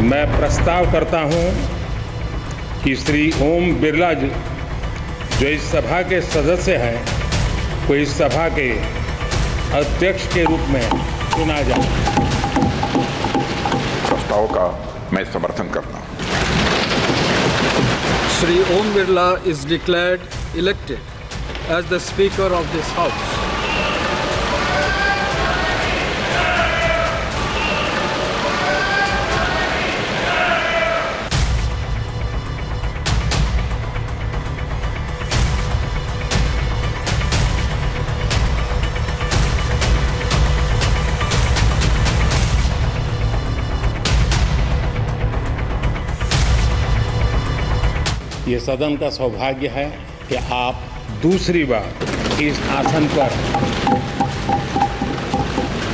मैं प्रस्ताव करता हूं कि श्री ओम बिरला जी जो इस सभा के सदस्य हैं को इस सभा के अध्यक्ष के रूप में चुना जाए। प्रस्ताव का मैं समर्थन करता हूं। Shri Om Birla is declared elected as the Speaker of this House. ये सदन का सौभाग्य है कि आप दूसरी बार इस आसन पर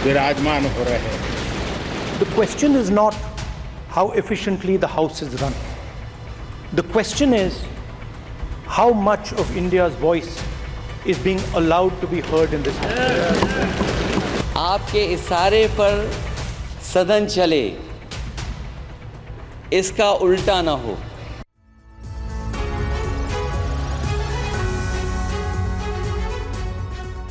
विराजमान हो रहे हैं। The question is not how efficiently the House is run. The question is how much of India's voice is being allowed to be heard in this House. आपके इशारे पर सदन चले, इसका उल्टा ना हो।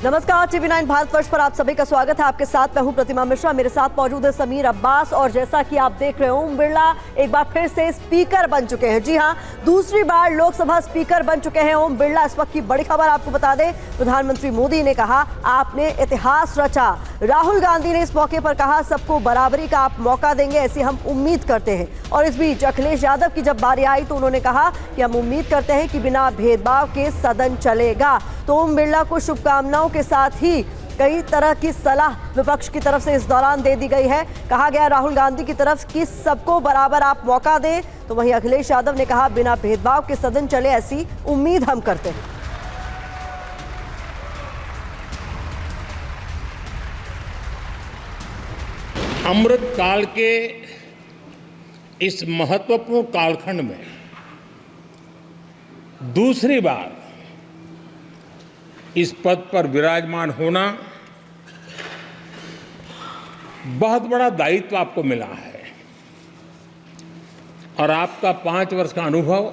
नमस्कार, TV9 भारतवर्ष पर आप सभी का स्वागत है। आपके साथ मैं हूं प्रतिमा मिश्रा, मेरे साथ मौजूद है समीर अब्बास। और जैसा कि आप देख रहे हो, ओम बिरला एक बार फिर से स्पीकर बन चुके हैं। जी हां, दूसरी बार लोकसभा स्पीकर बन चुके हैं ओम बिरला। इस वक्त की बड़ी खबर आपको बता दें, प्रधानमंत्री मोदी ने कहा आपने इतिहास रचा। राहुल गांधी ने इस मौके पर कहा सबको बराबरी का आप मौका देंगे, ऐसी हम उम्मीद करते हैं। और इस बीच अखिलेश यादव की जब बारी आई तो उन्होंने कहा कि हम उम्मीद करते हैं कि बिना भेदभाव के सदन चलेगा। तो ओम बिरला को शुभकामनाओं के साथ ही कई तरह की सलाह विपक्ष की तरफ से इस दौरान दे दी गई है। कहा गया राहुल गांधी की तरफ कि सबको बराबर आप मौका दें, तो वहीं अखिलेश यादव ने कहा बिना भेदभाव के सदन चले, ऐसी उम्मीद हम करते हैं। अमृत काल के इस महत्वपूर्ण कालखंड में दूसरी बार इस पद पर विराजमान होना बहुत बड़ा दायित्व आपको मिला है। और आपका 5 वर्ष का अनुभव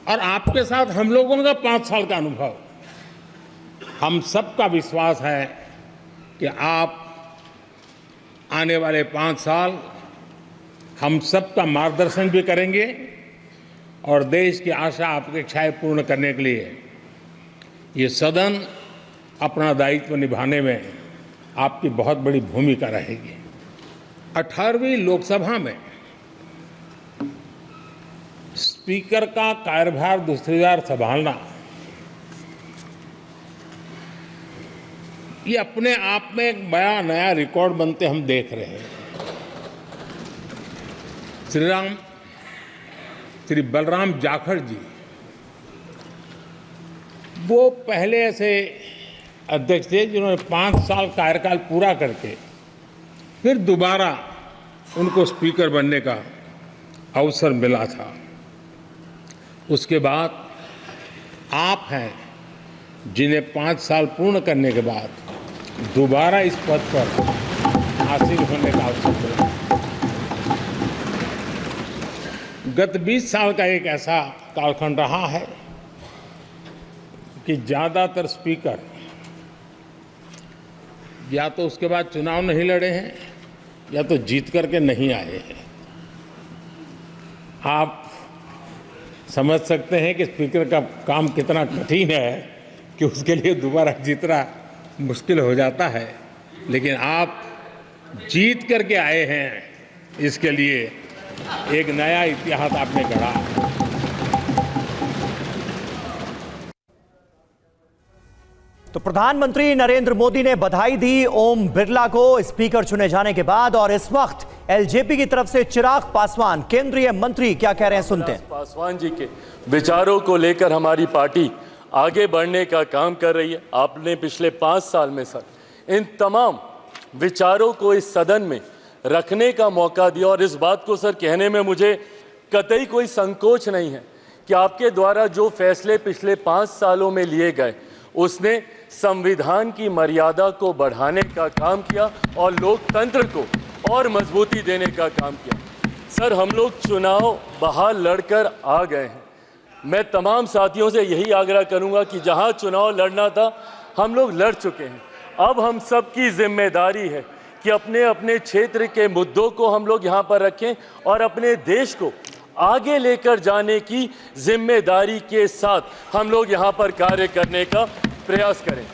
और आपके साथ हम लोगों का 5 साल का अनुभव, हम सबका विश्वास है कि आप आने वाले 5 साल हम सबका मार्गदर्शन भी करेंगे और देश की आशा अपेक्षाएं पूर्ण करने के लिए ये सदन अपना दायित्व निभाने में आपकी बहुत बड़ी भूमिका रहेगी। 18वीं लोकसभा में स्पीकर का कार्यभार दूसरी बार संभालना ये अपने आप में एक बड़ा नया रिकॉर्ड बनते हम देख रहे हैं। श्री बलराम जाखड़ जी वो पहले ऐसे अध्यक्ष थे जिन्होंने 5 साल कार्यकाल पूरा करके फिर दोबारा उनको स्पीकर बनने का अवसर मिला था। उसके बाद आप हैं जिन्हें 5 साल पूर्ण करने के बाद दोबारा इस पद पर हासिल होने का अवसर मिला। गत 20 साल का एक ऐसा कालखंड रहा है कि ज़्यादातर स्पीकर या तो उसके बाद चुनाव नहीं लड़े हैं या तो जीत करके नहीं आए हैं। आप समझ सकते हैं कि स्पीकर का काम कितना कठिन है कि उसके लिए दोबारा जीतना मुश्किल हो जाता है, लेकिन आप जीत करके आए हैं, इसके लिए एक नया इतिहास आपने गढ़ा। तो प्रधानमंत्री नरेंद्र मोदी ने बधाई दी ओम बिरला को स्पीकर चुने जाने के बाद। और इस वक्त एलजेपी की तरफ से चिराग पासवान केंद्रीय मंत्री क्या कह रहे हैं, सुनते हैं। पासवान जी के विचारों को लेकर हमारी पार्टी आगे बढ़ने का काम कर रही है। आपने पिछले 5 साल में सर इन तमाम विचारों को इस सदन में रखने का मौका दिया और इस बात को सर कहने में मुझे कतई कोई संकोच नहीं है कि आपके द्वारा जो फैसले पिछले 5 सालों में लिए गए उसने संविधान की मर्यादा को बढ़ाने का काम किया और लोकतंत्र को और मजबूती देने का काम किया। सर, हम लोग चुनाव बाहर लड़कर आ गए हैं। मैं तमाम साथियों से यही आग्रह करूंगा कि जहां चुनाव लड़ना था हम लोग लड़ चुके हैं। अब हम सबकी जिम्मेदारी है कि अपने अपने क्षेत्र के मुद्दों को हम लोग यहाँ पर रखें और अपने देश को आगे लेकर जाने की जिम्मेदारी के साथ हम लोग यहाँ पर कार्य करने का प्रयास करें।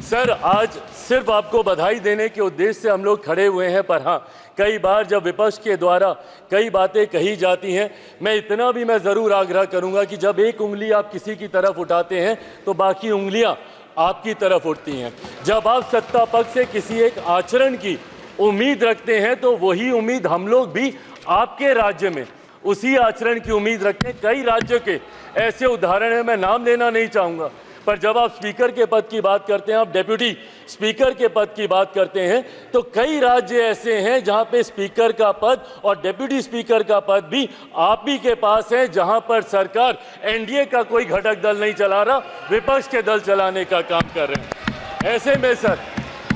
सर, आज सिर्फ आपको बधाई देने के उद्देश्य से हम लोग खड़े हुए हैं, पर हाँ, कई बार जब विपक्ष के द्वारा कई बातें कही जाती हैं, मैं इतना भी मैं ज़रूर आग्रह करूंगा कि जब एक उंगली आप किसी की तरफ उठाते हैं तो बाकी उंगलियां आपकी तरफ उठती हैं। जब आप सत्ता पक्ष से किसी एक आचरण की उम्मीद रखते हैं तो वही उम्मीद हम लोग भी आपके राज्य में उसी आचरण की उम्मीद रखते हैं। कई राज्यों के ऐसे उदाहरण हैं, मैं नाम लेना नहीं चाहूँगा, पर जब आप स्पीकर के पद की बात करते हैं, आप डेप्यूटी स्पीकर के पद की बात करते हैं, तो कई राज्य ऐसे हैं जहां पे स्पीकर का पद और डेप्यूटी स्पीकर का पद भी आप ही के पास है, जहां पर सरकार एनडीए का कोई घटक दल नहीं चला रहा, विपक्ष के दल चलाने का काम कर रहे हैं। ऐसे में सर,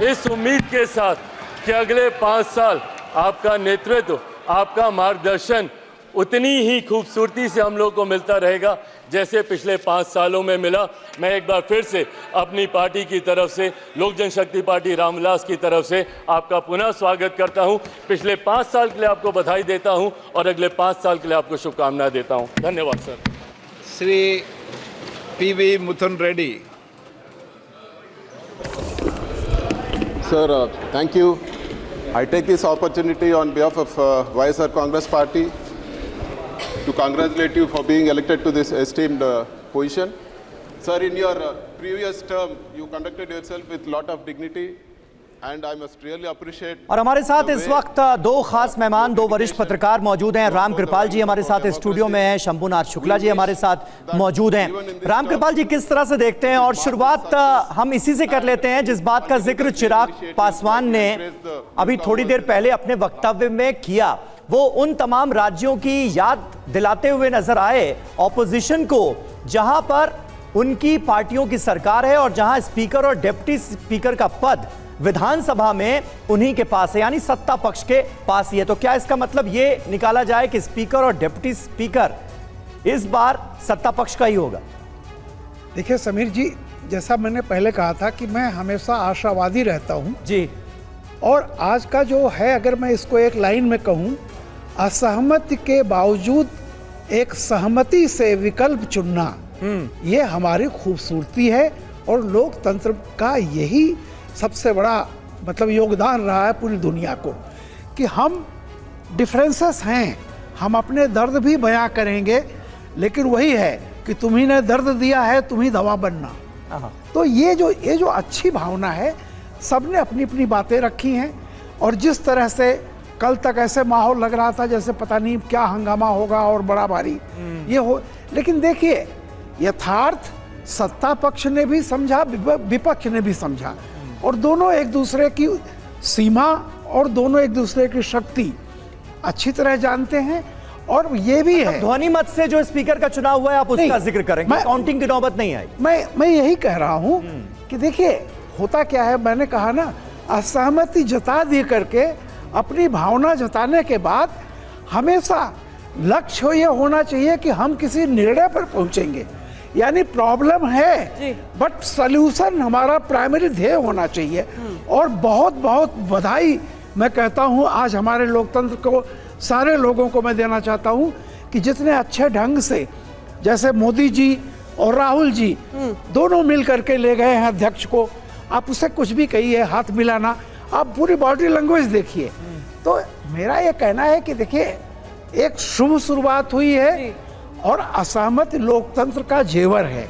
इस उम्मीद के साथ कि अगले 5 साल आपका नेतृत्व, आपका मार्गदर्शन उतनी ही खूबसूरती से हम लोग को मिलता रहेगा जैसे पिछले 5 सालों में मिला। मैं एक बार फिर से अपनी पार्टी की तरफ से, लोक जनशक्ति पार्टी रामविलास की तरफ से आपका पुनः स्वागत करता हूं। पिछले 5 साल के लिए आपको बधाई देता हूं और अगले 5 साल के लिए आपको शुभकामनाएं देता हूं। धन्यवाद sir. Shri PV Mithun Reddy. Sir, thank you. I take this opportunity on behalf of YSR Congress Party to congratulate you for being elected to this esteemed position. Sir, in your previous term, you conducted yourself with lot of dignity and I must really appreciate. और हमारे साथ इस वक्त 2 खास मेहमान, 2 वरिष्ठ पत्रकार मौजूद हैं। राम कृपाल जी हमारे साथ स्टूडियो में हैं, शंभुनाथ शुक्ला जी हमारे साथ मौजूद हैं। राम कृपाल जी, किस तरह से देखते हैं, और शुरुआत हम इसी से कर लेते हैं जिस बात का जिक्र चिराग पासवान ने अभी थोड़ी देर पहले अपने वक्तव्य में किया। वो उन तमाम राज्यों की याद दिलाते हुए नजर आए ऑपोजिशन को जहां पर उनकी पार्टियों की सरकार है और जहां स्पीकर और डिप्टी स्पीकर का पद विधानसभा में उन्हीं के पास है, यानी सत्ता पक्ष के पास ही है। तो क्या इसका मतलब ये निकाला जाए कि स्पीकर और डिप्टी स्पीकर इस बार सत्ता पक्ष का ही होगा? देखिए समीर जी, जैसा मैंने पहले कहा था कि मैं हमेशा आशावादी रहता हूं जी, और आज का जो है, अगर मैं इसको एक लाइन में कहूं, असहमति के बावजूद एक सहमति से विकल्प चुनना, ये हमारी खूबसूरती है और लोकतंत्र का यही सबसे बड़ा मतलब योगदान रहा है पूरी दुनिया को, कि हम डिफरेंसेस हैं, हम अपने दर्द भी बयां करेंगे, लेकिन वही है कि तुम्ही ने दर्द दिया है, तुम्ही दवा बनना। तो ये जो अच्छी भावना है, सबने अपनी अपनी बातें रखी हैं। और जिस तरह से कल तक ऐसे माहौल लग रहा था जैसे पता नहीं क्या हंगामा होगा और बड़ा भारी ये हो, लेकिन देखिए यथार्थ सत्ता पक्ष ने भी समझा, विपक्ष ने भी समझा, और दोनों एक दूसरे की सीमा और दोनों एक दूसरे की शक्ति अच्छी तरह जानते हैं। और ये भी है, ध्वनि मत से जो स्पीकर का चुनाव हुआ है आप उसका जिक्र करेंगे, काउंटिंग की नौबत नहीं आई। मैं यही कह रहा हूं कि देखिए होता क्या है, मैंने कहा ना, असहमति जता दे करके अपनी भावना जताने के बाद हमेशा लक्ष्य ये होना चाहिए कि हम किसी निर्णय पर पहुंचेंगे, यानी प्रॉब्लम है बट सल्यूशन हमारा प्राइमरी ध्येय होना चाहिए। और बहुत बहुत बधाई मैं कहता हूं आज हमारे लोकतंत्र को, सारे लोगों को मैं देना चाहता हूं कि जितने अच्छे ढंग से, जैसे मोदी जी और राहुल जी दोनों मिल करके ले गए हैं अध्यक्ष को, आप उसे कुछ भी कहिए, हाथ मिलाना, आप पूरी बॉडी लैंग्वेज देखिए। तो मेरा ये कहना है कि देखिए एक शुभ शुरुआत हुई है और असहमति लोकतंत्र का जेवर है,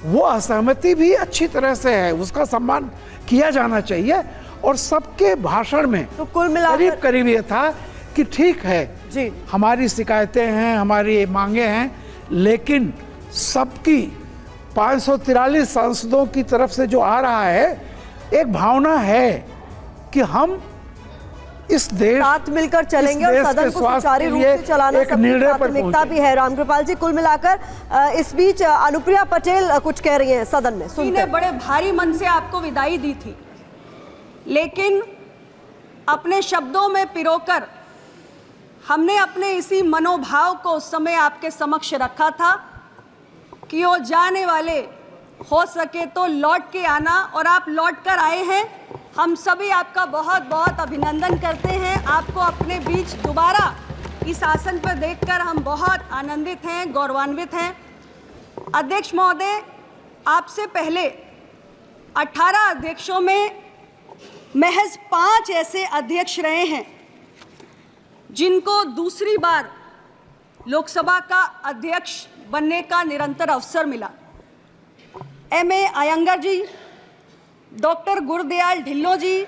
वो असहमति भी अच्छी तरह से है, उसका सम्मान किया जाना चाहिए। और सबके भाषण में तो कुल मिलाकर करीब ये था कि ठीक है जी, हमारी शिकायतें हैं, हमारी मांगे हैं, लेकिन सबकी 543 सांसदों की तरफ से जो आ रहा है, एक भावना है कि हम इस देश साथ मिलकर चलेंगे और सदन को सुचारू रूप से चलाना सबकी प्राथमिकता भी है। रामकृपाल जी, कुल मिलाकर इस बीच अनुप्रिया पटेल कुछ कह रही हैं सदन में, सुनते हैं। बड़े भारी मन से आपको विदाई दी थी, लेकिन अपने शब्दों में पिरोकर हमने अपने इसी मनोभाव को उस समय आपके समक्ष रखा था कि वो जाने वाले हो सके तो लौट के आना, और आप लौट कर आए हैं। हम सभी आपका बहुत बहुत अभिनंदन करते हैं। आपको अपने बीच दोबारा इस आसन पर देखकर हम बहुत आनंदित हैं, गौरवान्वित हैं। अध्यक्ष महोदय, आपसे पहले 18 अध्यक्षों में महज 5 ऐसे अध्यक्ष रहे हैं जिनको दूसरी बार लोकसभा का अध्यक्ष बनने का निरंतर अवसर मिला। M.A. अयंगर जी, डॉक्टर गुरदयाल ढिल्लो जी,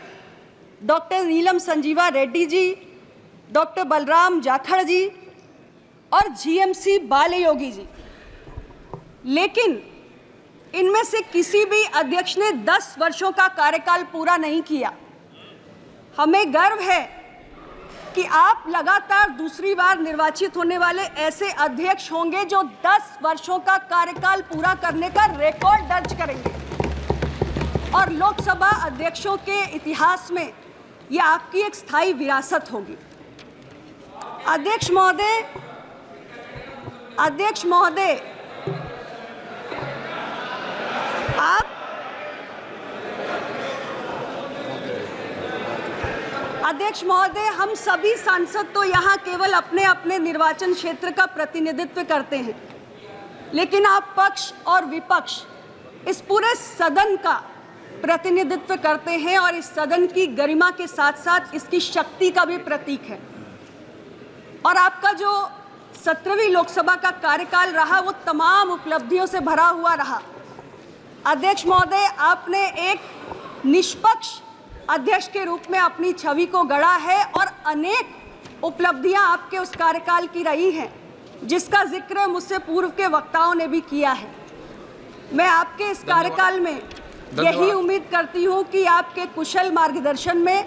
डॉक्टर नीलम संजीवा रेड्डी जी, डॉक्टर बलराम जाखड़ जी और GMC बालयोगी जी। लेकिन इनमें से किसी भी अध्यक्ष ने 10 वर्षों का कार्यकाल पूरा नहीं किया। हमें गर्व है कि आप लगातार दूसरी बार निर्वाचित होने वाले ऐसे अध्यक्ष होंगे जो 10 वर्षों का कार्यकाल पूरा करने का रिकॉर्ड दर्ज करेंगे, और लोकसभा अध्यक्षों के इतिहास में यह आपकी एक स्थायी विरासत होगी। अध्यक्ष महोदय, अध्यक्ष महोदय, हम सभी सांसद तो यहाँ केवल अपने अपने निर्वाचन क्षेत्र का प्रतिनिधित्व करते हैं, लेकिन आप पक्ष और विपक्ष इस पूरे सदन का प्रतिनिधित्व करते हैं, और इस सदन की गरिमा के साथ साथ इसकी शक्ति का भी प्रतीक है। और आपका जो 17वीं लोकसभा का कार्यकाल रहा वो तमाम उपलब्धियों से भरा हुआ रहा। अध्यक्ष महोदय, आपने एक निष्पक्ष अध्यक्ष के रूप में अपनी छवि को गढ़ा है, और अनेक उपलब्धियां आपके उस कार्यकाल की रही हैं जिसका जिक्र मुझसे पूर्व के वक्ताओं ने भी किया है। मैं आपके इस कार्यकाल में यही उम्मीद करती हूं कि आपके कुशल मार्गदर्शन में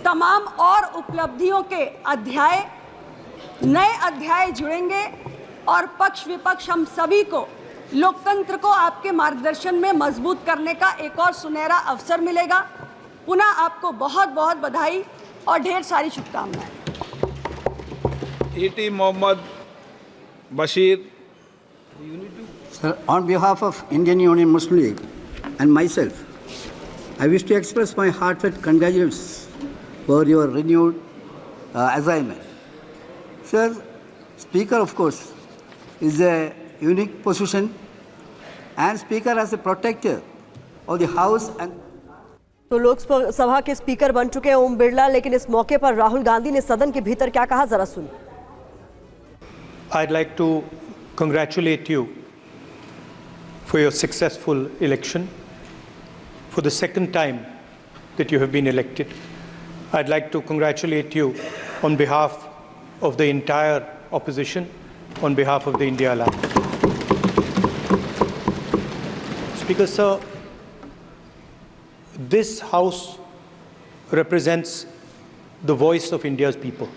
तमाम और उपलब्धियों के नए अध्याय जुड़ेंगे, और पक्ष विपक्ष हम सभी को लोकतंत्र को आपके मार्गदर्शन में मजबूत करने का एक और सुनहरा अवसर मिलेगा। पुनः आपको बहुत बहुत बधाई और ढेर सारी शुभकामनाएं। E.T. Mohammad Bashir. Sir, on behalf of Indian Union Muslim League and myself, I wish to express my heartfelt congratulations for your renewed assignment. Sir, Speaker, of course, is a unique position, and Speaker as a protector of the House and तो लोकसभा के speaker बन चुके हैं ओम बिरला, लेकिन इस मौके पर राहुल गांधी ने सदन के भीतर क्या कहा, जरा सुनिए। I'd like to congratulate you for your successful election, for the second time that you have been elected. I'd like to congratulate you on behalf of the entire opposition, on behalf of the India Alliance. Speaker Sir, this House represents the voice of India's people.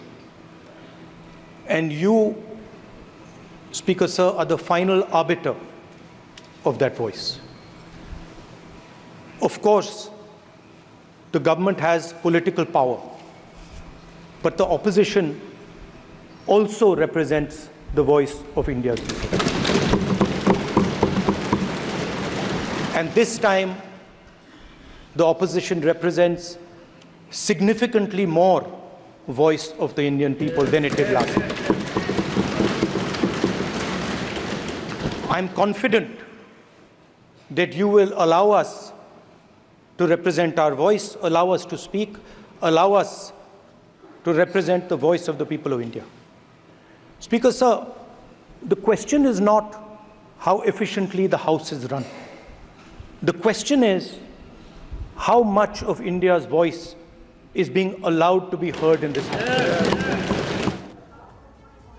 And you, Speaker Sir, are the final arbiter of that voice. Of course, the government has political power, but the opposition also represents the voice of India's people. And this time, the opposition represents significantly more voice of the Indian people than it did last time. I'm confident that you will allow us to represent our voice, allow us to speak, allow us to represent the voice of the people of India. Speaker Sir, the question is not how efficiently the House is run. The question is how much of India's voice is being allowed to be heard in this House.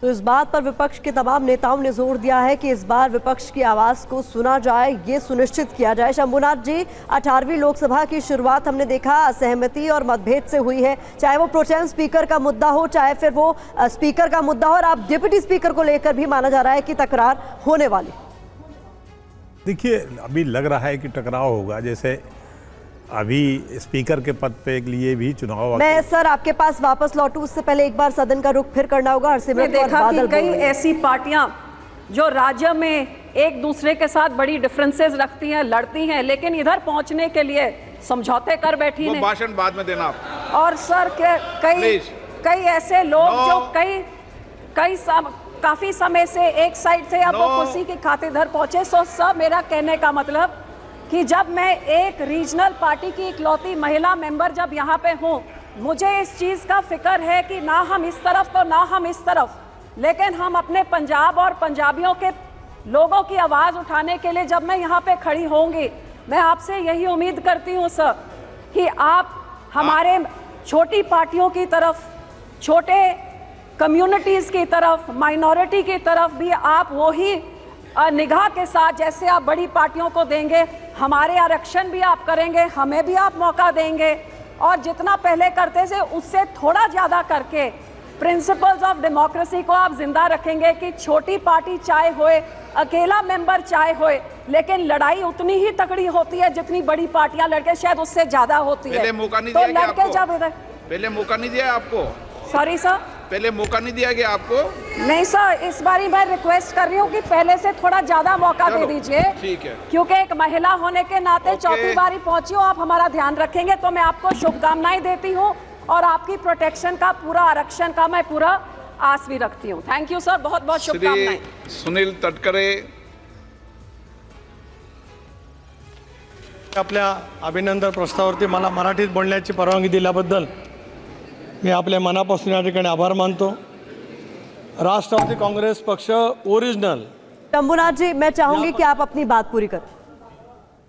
तो इस बात पर विपक्ष के तमाम नेताओं ने जोर दिया है कि इस बार विपक्ष की आवाज को सुना जाए, ये सुनिश्चित किया जाए। शंभुनाथ जी, 18वीं लोकसभा की शुरुआत हमने देखा असहमति और मतभेद से हुई है, चाहे वो प्रोटेम स्पीकर का मुद्दा हो, चाहे फिर वो स्पीकर का मुद्दा हो, और आप डिप्टी स्पीकर को लेकर भी माना जा रहा है कि तकरार होने वाली। देखिए, अभी लग रहा है कि टकराव होगा। जैसे अभी स्पीकर के पद पे के लिए भी चुनाव। मैं सर आपके पास वापस लौटूं उससे पहले एक बार सदन का रुख फिर करना होगा। हरसिमरत कौर देखा बादल कि कई ऐसी पार्टियां जो राज्य में एक दूसरे के साथ बड़ी डिफरेंसेस रखती हैं, लड़ती हैं, लेकिन इधर पहुंचने के लिए समझौते कर बैठी हैं। भाषण बाद में देना आप। और सर के कई ऐसे लोग जो काफी समय से एक साइड से अब वो कुर्सी की खातिर इधर पहुंचे। सो सब मेरा कहने का मतलब कि जब मैं एक रीजनल पार्टी की इकलौती महिला मेंबर जब यहाँ पे हूँ, मुझे इस चीज़ का फिक्र है कि ना हम इस तरफ तो ना हम इस तरफ, लेकिन हम अपने पंजाब और पंजाबियों के लोगों की आवाज़ उठाने के लिए जब मैं यहाँ पे खड़ी होंगी, मैं आपसे यही उम्मीद करती हूँ सर कि आप हमारे छोटी पार्टियों की तरफ, छोटे कम्युनिटीज़ की तरफ, माइनॉरिटी की तरफ भी आप वही निगाह के साथ जैसे आप बड़ी पार्टियों को देंगे, हमारे आरक्षण भी आप करेंगे, हमें भी आप मौका देंगे, और जितना पहले करते थे उससे थोड़ा ज़्यादा करके प्रिंसिपल्स ऑफ डेमोक्रेसी को आप जिंदा रखेंगे कि छोटी पार्टी चाहे होए, अकेला मेंबर चाहे होए, लेकिन लड़ाई उतनी ही तगड़ी होती है जितनी बड़ी पार्टियां लड़के शायद उससे ज्यादा होती है। पहले मौका नहीं तो दिया लड़के आपको? जब इधर पहले मौका नहीं दिया आपको? सॉरी सर, पहले मौका नहीं दिया गया आपको? नहीं सर, इस बारी मैं रिक्वेस्ट कर रही हूँ कि पहले से थोड़ा ज्यादा मौका दे दीजिए। ठीक है, क्योंकि एक महिला होने के नाते चौथी बारी पहुंची हो, आप हमारा ध्यान रखेंगे तो मैं आपको शुभकामनाएं देती हूँ और आपकी प्रोटेक्शन का, पूरा आरक्षण का मैं पूरा आस भी रखती हूँ। थैंक यू सर, बहुत बहुत शुभकामनाएं। सुनील तटकरे। आपल्या अभिनंदन प्रस्तावावरती मला मराठीत बोलण्याची परवानगी दिल्याबद्दल मी आपल्या मनापासून या ठिकाणी आभार मानतो। राष्ट्रवादी काँग्रेस पक्ष ओरिजिनल। शंभूनाथ जी, मैं चाहूंगी कि आप अपनी बात पूरी करें।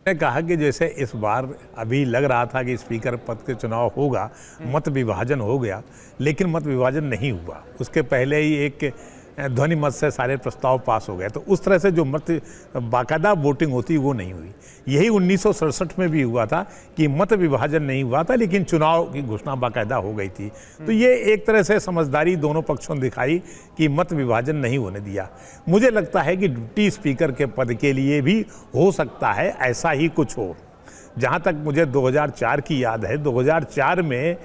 ने कहा कि जैसे इस बार अभी लग रहा था कि स्पीकर पद के चुनाव होगा, मत विभाजन हो गया, लेकिन मत विभाजन नहीं हुआ। उसके पहले ही एक ध्वनि मत से सारे प्रस्ताव पास हो गए। तो उस तरह से जो मत बाकायदा वोटिंग होती वो नहीं हुई। यही 1967 में भी हुआ था कि मत विभाजन नहीं हुआ था, लेकिन चुनाव की घोषणा बाकायदा हो गई थी। तो ये एक तरह से समझदारी दोनों पक्षों ने दिखाई कि मत विभाजन नहीं होने दिया। मुझे लगता है कि डिप्टी स्पीकर के पद के लिए भी हो सकता है ऐसा ही कुछ हो। जहाँ तक मुझे 2004 की याद है, 2004 में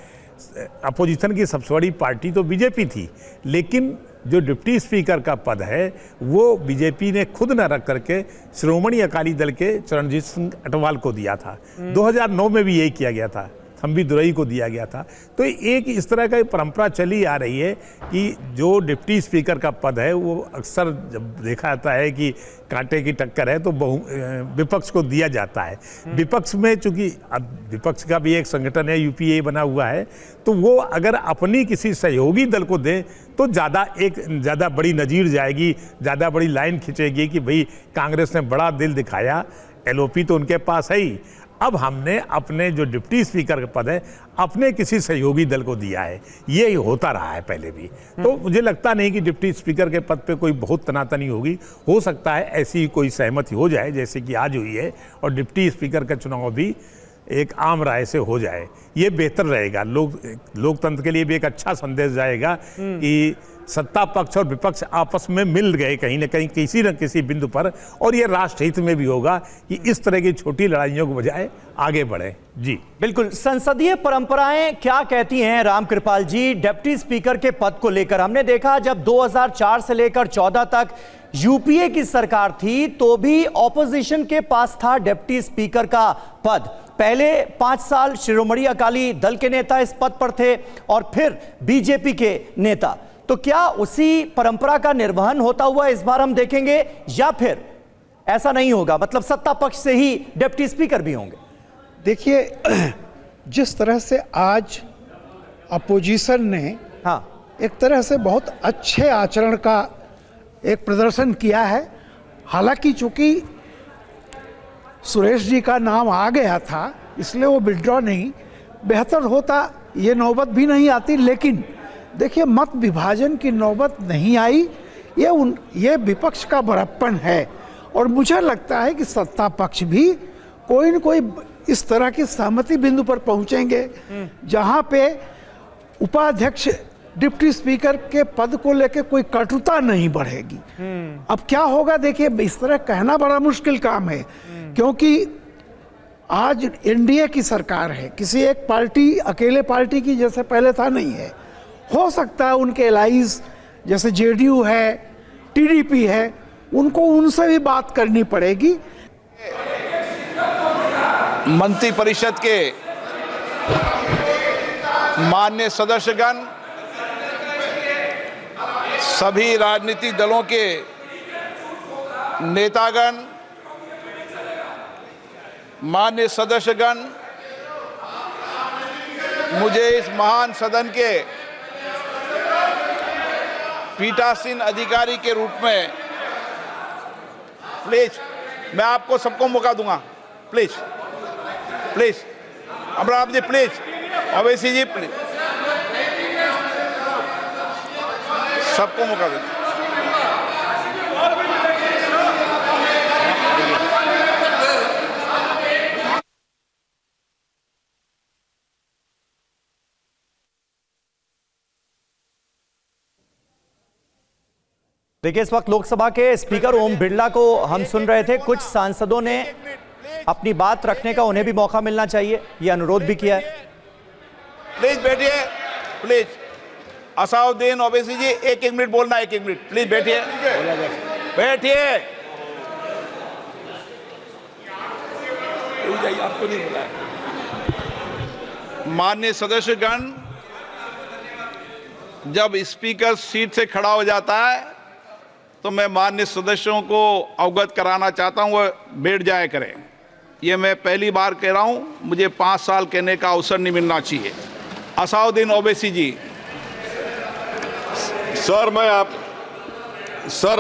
अपोजिशन की सबसे बड़ी पार्टी तो बीजेपी थी, लेकिन जो डिप्टी स्पीकर का पद है वो बीजेपी ने खुद न रख करके श्रोमणी अकाली दल के चरणजीत सिंह अटवाल को दिया था। 2009 में भी यही किया गया था, थम्बी दुरई को दिया गया था। तो एक इस तरह का परंपरा चली आ रही है कि जो डिप्टी स्पीकर का पद है वो अक्सर जब देखा जाता है कि कांटे की टक्कर है तो विपक्ष को दिया जाता है। विपक्ष में चूंकि अब विपक्ष का भी एक संगठन है, यूपीए बना हुआ है, तो वो अगर अपनी किसी सहयोगी दल को दे तो ज़्यादा बड़ी नज़ीर जाएगी, ज़्यादा बड़ी लाइन खिंचेगी कि भाई कांग्रेस ने बड़ा दिल दिखाया, एलओपी तो उनके पास है ही, अब हमने अपने जो डिप्टी स्पीकर का पद है अपने किसी सहयोगी दल को दिया है। ये होता रहा है पहले भी। तो मुझे लगता नहीं कि डिप्टी स्पीकर के पद पे कोई बहुत तनातनी होगी। हो सकता है ऐसी कोई सहमति हो जाए जैसे कि आज हुई है, और डिप्टी स्पीकर का चुनाव भी एक आम राय से हो जाए। ये बेहतर रहेगा, लोकतंत्र के लिए भी एक अच्छा संदेश जाएगा कि सत्ता पक्ष और विपक्ष आपस में मिल गए कहीं न कहीं किसी न किसी बिंदु पर, और ये राष्ट्र हित में भी होगा कि इस तरह की छोटी लड़ाइयों के बजाय आगे बढ़े। जी बिल्कुल। संसदीय परंपराएं क्या कहती हैं रामकृपाल जी डिप्टी स्पीकर के पद को लेकर? हमने देखा जब 2004 से लेकर 14 तक यूपीए की सरकार थी तो भी ऑपोजिशन के पास था डिप्टी स्पीकर का पद। पहले 5 साल शिरोमणि अकाली दल के नेता इस पद पर थे और फिर बीजेपी के नेता। तो क्या उसी परंपरा का निर्वहन होता हुआ इस बार हम देखेंगे या फिर ऐसा नहीं होगा, मतलब सत्ता पक्ष से ही डिप्टी स्पीकर भी होंगे? देखिए, जिस तरह से आज अपोजिशन ने एक तरह से बहुत अच्छे आचरण का एक प्रदर्शन किया है, हालांकि चूंकि सुरेश जी का नाम आ गया था इसलिए वो विड्रॉ नहीं, बेहतर होता ये नौबत भी नहीं आती। लेकिन देखिए, मत विभाजन की नौबत नहीं आई, ये विपक्ष का बड़प्पन है। और मुझे लगता है कि सत्ता पक्ष भी कोई न कोई इस तरह की सहमति बिंदु पर पहुंचेंगे जहां पे उपाध्यक्ष डिप्टी स्पीकर के पद को लेकर कोई कटुता नहीं बढ़ेगी। अब क्या होगा देखिए, इस तरह कहना बड़ा मुश्किल काम है, क्योंकि आज एनडीए की सरकार है, किसी एक पार्टी अकेले पार्टी की जैसे पहले था नहीं है। हो सकता है उनके एलाइज जैसे जेडीयू है, टीडीपी है, उनको उनसे भी बात करनी पड़ेगी। मंत्री परिषद के माननीय सदस्यगण, सभी राजनीतिक दलों के नेतागण, माननीय सदस्यगण, मुझे इस महान सदन के पीठासीन अधिकारी के रूप में प्लीज मैं आपको सबको मौका दूंगा। Please please Amrao ji, please Owaisi ji, please सबको मौका दें। देखिए, इस वक्त लोकसभा के स्पीकर ओम बिरला को हम सुन रहे थे। कुछ सांसदों ने अपनी बात रखने का उन्हें भी मौका मिलना चाहिए, ये अनुरोध भी किया है। प्लीज बैठिए, प्लीज। असाउद्दीन ओवैसी जी, एक मिनट बोलना, एक मिनट, प्लीज बैठिए, बैठिए। आपको नहीं बोला। माननीय सदस्यगण, जब स्पीकर सीट से खड़ा हो जाता है तो मैं माननीय सदस्यों को अवगत कराना चाहता हूं, वह बैठ जाया करें। ये मैं पहली बार कह रहा हूं, मुझे 5 साल कहने का अवसर नहीं मिलना चाहिए। असाउद्दीन ओवैसी जी। सर,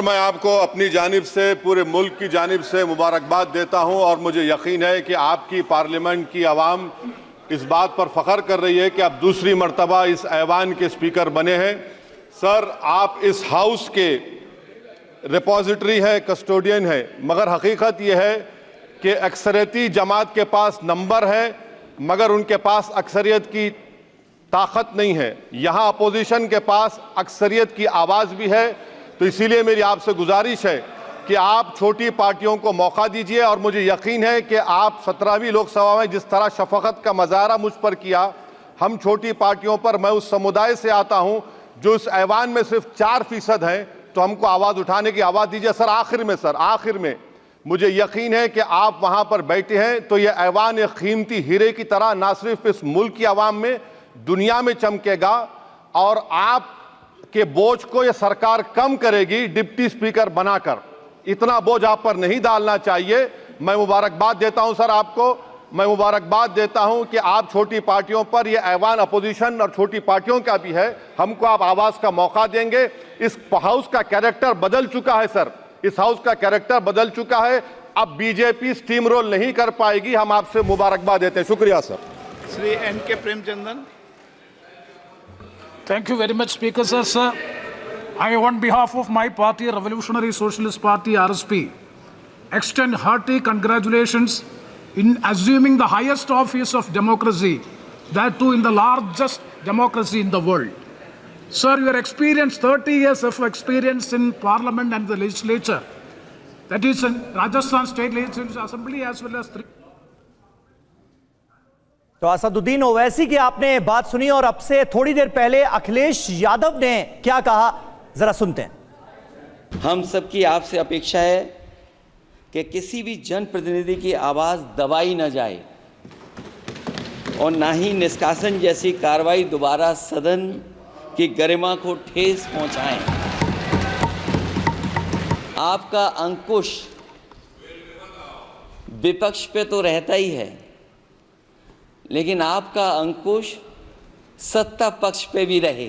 मैं आपको अपनी जानिब से, पूरे मुल्क की जानिब से मुबारकबाद देता हूं और मुझे यकीन है कि आपकी पार्लियामेंट की आवाम इस बात पर फख्र कर रही है कि आप दूसरी मर्तबा इस ऐवान के स्पीकर बने हैं। सर, आप इस हाउस के रिपोजिटरी है, कस्टोडियन है, मगर हकीकत यह है कि अक्सरियती जमात के पास नंबर है मगर उनके पास अक्सरियत की ताकत नहीं है। यहाँ अपोजिशन के पास अक्सरियत की आवाज़ भी है, तो इसीलिए मेरी आपसे गुजारिश है कि आप छोटी पार्टियों को मौका दीजिए। और मुझे यकीन है कि आप 17वीं लोकसभा में जिस तरह शफकत का मुजाहरा मुझ पर किया, हम छोटी पार्टियों पर, मैं उस समुदाय से आता हूं जो इस ऐवान में सिर्फ 4% हैं, तो हमको आवाज़ उठाने की आवाज़ दीजिए। सर, आखिर में मुझे यकीन है कि आप वहां पर बैठे हैं तो यह ऐवान एक कीमती हीरे की तरह ना सिर्फ इस मुल्क की आवाम में, दुनिया में चमकेगा और आप के बोझ को यह सरकार कम करेगी डिप्टी स्पीकर बनाकर। इतना बोझ आप पर नहीं डालना चाहिए। मैं मुबारकबाद देता हूं सर आपको, मैं मुबारकबाद देता हूं कि आप छोटी पार्टियों पर, यह ऐवान अपोजिशन और छोटी पार्टियों का भी है, हमको आप आवाज का मौका देंगे। इस हाउस का कैरेक्टर बदल चुका है सर, इस हाउस का कैरेक्टर बदल चुका है। अब बीजेपी स्टीम रोल नहीं कर पाएगी। हम आपसे मुबारकबाद देते हैं। शुक्रिया sir. Shri NK. Premachandran. Thank you very much, Speaker sir. Sir, I, on behalf of my party, Revolutionary Socialist Party (RSP), extend hearty congratulations in assuming the highest office of democracy, that too in the largest democracy in the world. Sir, your experience, 30 years of experience in Parliament and the legislature, that is in Rajasthan State Legislative Assembly as well as 3. तो असदुद्दीन ओवैसी की आपने बात सुनी और अब से थोड़ी देर पहले अखिलेश यादव ने क्या कहा, जरा सुनते हैं। हम सबकी आपसे अपेक्षा है कि किसी भी जनप्रतिनिधि की आवाज़ दबाई न जाए और ना ही निष्कासन जैसी कार्रवाई दोबारा सदन की गरिमा को ठेस पहुंचाएं। आपका अंकुश विपक्ष पे तो रहता ही है, लेकिन आपका अंकुश सत्ता पक्ष पे भी रहे।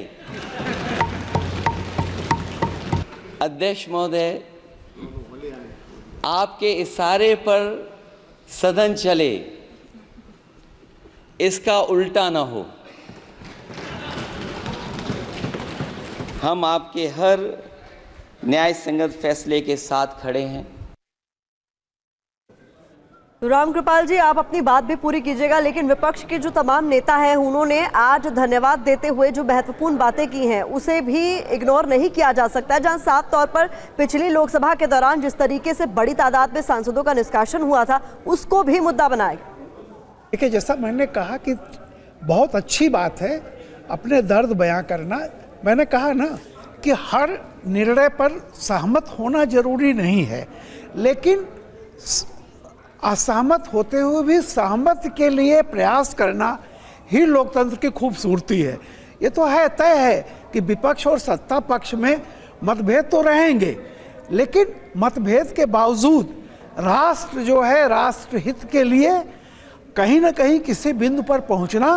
अध्यक्ष महोदय, आपके इशारे पर सदन चले, इसका उल्टा ना हो। हम आपके हर न्याय संगत फैसले के साथ खड़े हैं। तो रामकृपाल जी, आप अपनी बात भी पूरी कीजिएगा, लेकिन विपक्ष के जो तमाम नेता हैं उन्होंने आज धन्यवाद देते हुए जो महत्वपूर्ण बातें की हैं उसे भी इग्नोर नहीं किया जा सकता, जहां साफ तौर पर पिछली लोकसभा के दौरान जिस तरीके से बड़ी तादाद में सांसदों का निष्कासन हुआ था उसको भी मुद्दा बनाया गया। देखिए, जैसा मैंने कहा कि बहुत अच्छी बात है अपने दर्द बयां करना। मैंने कहा ना कि हर निर्णय पर सहमत होना जरूरी नहीं है, लेकिन असहमत होते हुए भी सहमत के लिए प्रयास करना ही लोकतंत्र की खूबसूरती है। ये तो है, तय है कि विपक्ष और सत्ता पक्ष में मतभेद तो रहेंगे, लेकिन मतभेद के बावजूद राष्ट्र जो है, राष्ट्र हित के लिए कहीं ना कहीं किसी बिंदु पर पहुंचना,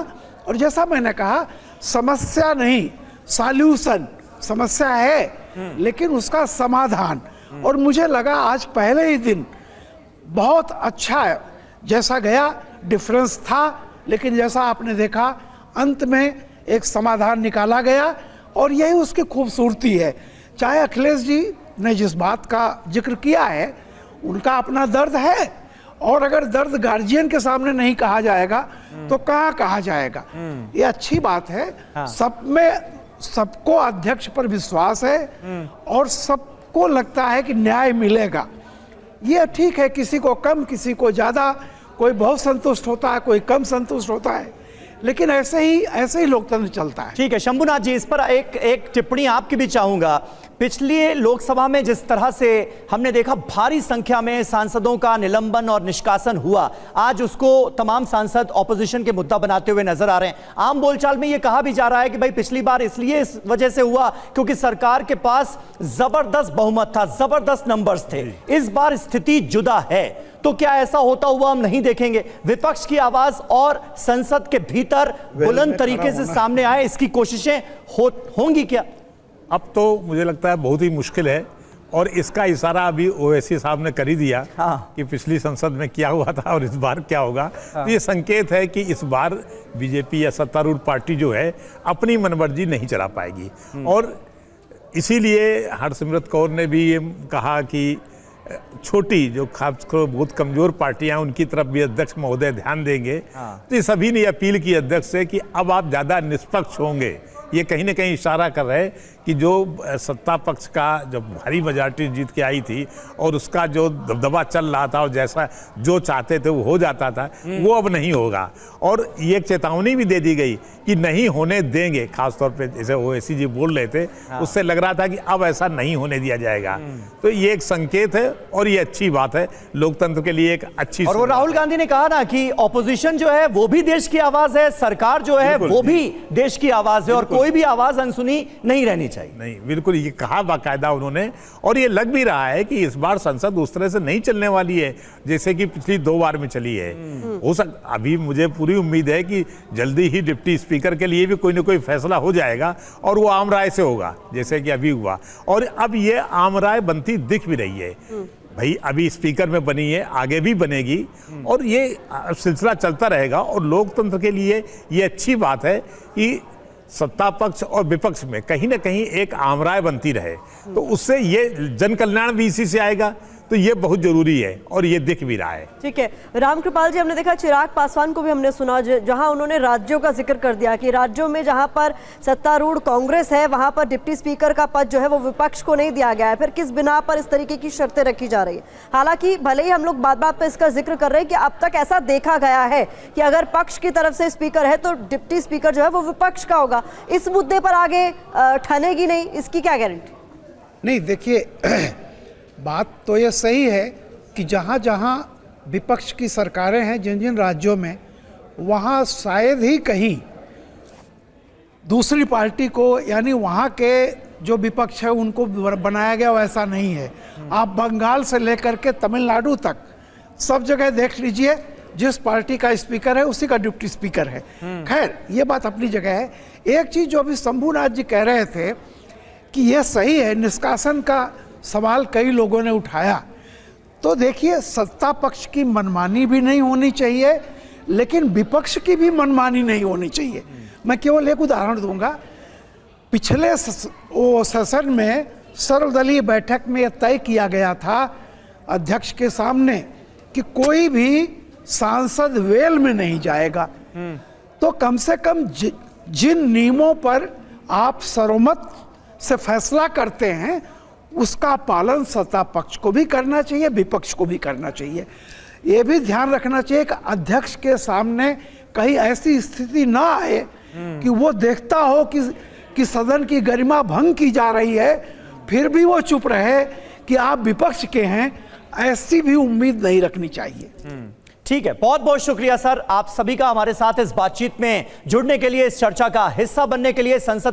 और जैसा मैंने कहा समस्या नहीं, सॉल्यूशन, समस्या है लेकिन उसका समाधान। और मुझे लगा आज पहले ही दिन बहुत अच्छा है, जैसा गया डिफरेंस था, लेकिन जैसा आपने देखा अंत में एक समाधान निकाला गया, और यही उसकी खूबसूरती है। चाहे अखिलेश जी ने जिस बात का जिक्र किया है, उनका अपना दर्द है, और अगर दर्द गार्जियन के सामने नहीं कहा जाएगा तो कहाँ कहा जाएगा। ये अच्छी बात है। सब में सबको अध्यक्ष पर विश्वास है और सबको लगता है कि न्याय मिलेगा। ये ठीक है, किसी को कम, किसी को ज़्यादा, कोई बहुत संतुष्ट होता है, कोई कम संतुष्ट होता है, लेकिन ऐसे ही लोकतंत्र चलता है। ठीक है शंभुनाथ जी, इस पर एक टिप्पणी आपकी भी चाहूंगा। पिछली लोकसभा में जिस तरह से हमने देखा भारी संख्या में सांसदों का निलंबन और निष्कासन हुआ, आज उसको तमाम सांसद ऑपोजिशन के मुद्दा बनाते हुए नजर आ रहे हैं। आम बोलचाल में यह कहा भी जा रहा है कि भाई पिछली बार इसलिए इस वजह से हुआ क्योंकि सरकार के पास जबरदस्त बहुमत था, जबरदस्त नंबर्स थे। इस बार स्थिति जुदा है, तो क्या ऐसा होता हुआ हम नहीं देखेंगे? विपक्ष की आवाज और संसद के भीतर बुलंद तरीके से सामने आए, इसकी कोशिशें होंगी क्या? अब तो मुझे लगता है बहुत ही मुश्किल है, और इसका इशारा अभी ओवैसी साहब ने कर ही दिया कि पिछली संसद में क्या हुआ था और इस बार क्या होगा। तो ये संकेत है कि इस बार बीजेपी या सत्तारूढ़ पार्टी जो है अपनी मनमर्जी नहीं चला पाएगी, और इसीलिए हरसिमरत कौर ने भी ये कहा कि छोटी जो खासकर बहुत कमजोर पार्टियां उनकी तरफ भी अध्यक्ष महोदय ध्यान देंगे। तो ये सभी ने अपील की अध्यक्ष से कि अब आप ज़्यादा निष्पक्ष होंगे। ये कहीं ना कहीं इशारा कर रहे हैं कि जो सत्ता पक्ष का जब भारी मेजॉरिटी जीत के आई थी और उसका जो दबदबा चल रहा था और जैसा जो चाहते थे वो हो जाता था, वो अब नहीं होगा। और ये चेतावनी भी दे दी गई कि नहीं होने देंगे, खासतौर पे जैसे ओवैसी जी बोल रहे थे, उससे लग रहा था कि अब ऐसा नहीं होने दिया जाएगा। तो ये एक संकेत है और ये अच्छी बात है, लोकतंत्र के लिए एक अच्छी। और वो राहुल गांधी ने कहा ना कि ऑपोजिशन जो है वो भी देश की आवाज है, सरकार जो है वो भी देश की आवाज है, और कोई भी आवाज अनसुनी नहीं रहनी चाहिए। नहीं, बिल्कुल ये कहा बाकायदा उन्होंने, और ये लग भी रहा है कि इस बार संसद उस तरह से नहीं चलने वाली है जैसे कि पिछली 2 बार में चली है। हो सकता, अभी मुझे पूरी उम्मीद है कि जल्दी ही डिप्टी स्पीकर के लिए भी कोई ना कोई फैसला हो जाएगा, और वो आम राय से होगा जैसे कि अभी हुआ, और अब ये आम राय बनती दिख भी रही है। भाई अभी स्पीकर में बनी है, आगे भी बनेगी, और ये सिलसिला चलता रहेगा। और लोकतंत्र के लिए ये अच्छी बात है कि सत्ता पक्ष और विपक्ष में कहीं ना कहीं एक आम राय बनती रहे, तो उससे ये जन कल्याण भी इसी से आएगा। तो ये बहुत जरूरी है और ये दिख भी रहा है। ठीक है रामकृपाल जी, हमने देखा चिराग पासवान को भी हमने सुना जहां उन्होंने राज्यों का जिक्र कर दिया कि राज्यों में जहां पर सत्तारूढ़ कांग्रेस है वहां पर डिप्टी स्पीकर का पद जो है वो विपक्ष को नहीं दिया गया है। फिर किस बिना पर इस तरीके की शर्तें रखी जा रही है? हालांकि भले ही हम लोग बात बात पर इसका जिक्र कर रहे हैं कि अब तक ऐसा देखा गया है कि अगर पक्ष की तरफ से स्पीकर है तो डिप्टी स्पीकर जो है वो विपक्ष का होगा। इस मुद्दे पर आगे ठनेगी नहीं, इसकी क्या गारंटी? नहीं, देखिए बात तो ये सही है कि जहाँ जहाँ विपक्ष की सरकारें हैं जिन जिन राज्यों में, वहाँ शायद ही कहीं दूसरी पार्टी को, यानी वहाँ के जो विपक्ष है उनको बनाया गया, वैसा नहीं है। आप बंगाल से लेकर के तमिलनाडु तक सब जगह देख लीजिए, जिस पार्टी का स्पीकर है उसी का डिप्टी स्पीकर है। खैर ये बात अपनी जगह है। एक चीज़ जो अभी शंभुनाथ जी कह रहे थे कि ये सही है, निष्कासन का सवाल कई लोगों ने उठाया, तो देखिए सत्ता पक्ष की मनमानी भी नहीं होनी चाहिए, लेकिन विपक्ष की भी मनमानी नहीं होनी चाहिए। मैं केवल एक उदाहरण दूंगा। पिछले सेशन में सर्वदलीय बैठक में यह तय किया गया था अध्यक्ष के सामने कि कोई भी सांसद वेल में नहीं जाएगा। तो कम से कम जिन नियमों पर आप सर्वमत से फैसला करते हैं उसका पालन सत्ता पक्ष को भी करना चाहिए, विपक्ष को भी करना चाहिए। ये भी ध्यान रखना चाहिए कि अध्यक्ष के सामने कहीं ऐसी स्थिति ना आए कि वो देखता हो कि सदन की गरिमा भंग की जा रही है, फिर भी वो चुप रहे कि आप विपक्ष के हैं, ऐसी भी उम्मीद नहीं रखनी चाहिए। ठीक है, बहुत बहुत शुक्रिया सर आप सभी का हमारे साथ इस बातचीत में जुड़ने के लिए, इस चर्चा का हिस्सा बनने के लिए। संसद